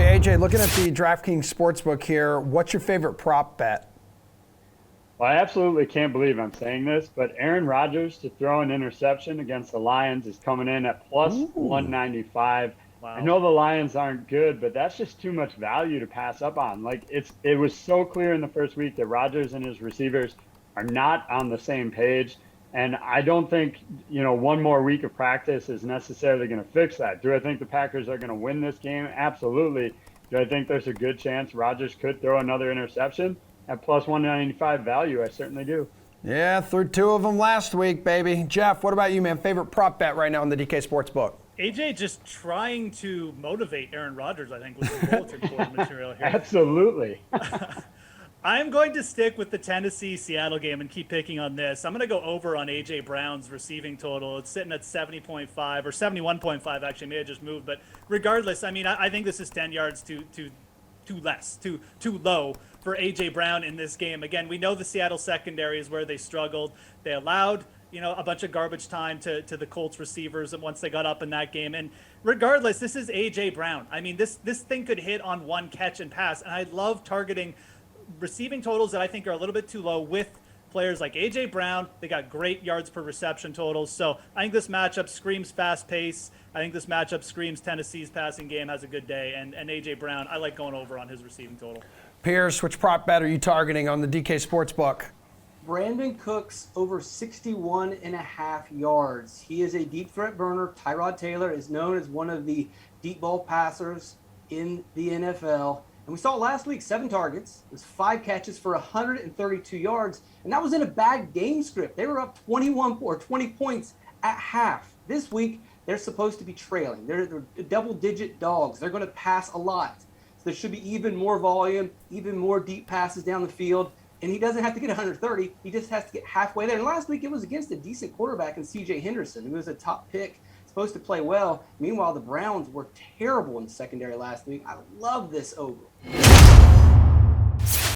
Hey, AJ, looking at the DraftKings Sportsbook here, what's your favorite prop bet? Well, I absolutely can't believe I'm saying this, but Aaron Rodgers to throw an interception against the Lions is coming in at plus Ooh. 195. I Wow. know the Lions aren't good, but that's just too much value to pass up on. Like it was so clear in the first week that Rodgers and his receivers are not on the same page. And I don't think, one more week of practice is necessarily going to fix that. Do I think the Packers are going to win this game? Absolutely. Do I think there's a good chance Rodgers could throw another interception? At plus 195 value, I certainly do. Yeah, threw two of them last week, baby. Jeff, what about you, man? Favorite prop bet right now in the DK Sportsbook? AJ just trying to motivate Aaron Rodgers, I think, was the bulletin board material here. Absolutely. I'm going to stick with the Tennessee-Seattle game and keep picking on this. I'm going to go over on A.J. Brown's receiving total. It's sitting at 70.5 or 71.5, actually. May have just moved. But regardless, I mean, I think this is 10 yards too low for A.J. Brown in this game. Again, we know the Seattle secondary is where they struggled. They allowed a bunch of garbage time to the Colts receivers and once they got up in that game. And regardless, this is A.J. Brown. I mean, this thing could hit on one catch and pass. And I love targeting receiving totals that I think are a little bit too low with players like A.J. Brown. They got great yards per reception totals. So I think this matchup screams fast pace. I think this matchup screams Tennessee's passing game has a good day. And A.J. Brown, I like going over on his receiving total. Pearce, which prop bet are you targeting on the DK Sportsbook? Brandon Cooks over 61 and a half yards. He is a deep threat burner. Tyrod Taylor is known as one of the deep ball passers in the NFL. And we saw last week 7 targets. It was 5 catches for 132 yards. And that was in a bad game script. They were up 21 or 20 points at half. This week, they're supposed to be trailing. They're double-digit dogs. They're going to pass a lot. So there should be even more volume, even more deep passes down the field. And he doesn't have to get 130. He just has to get halfway there. And last week, it was against a decent quarterback in C.J. Henderson, who was a top pick, supposed to play well. Meanwhile, the Browns were terrible in the secondary last week. I love this over.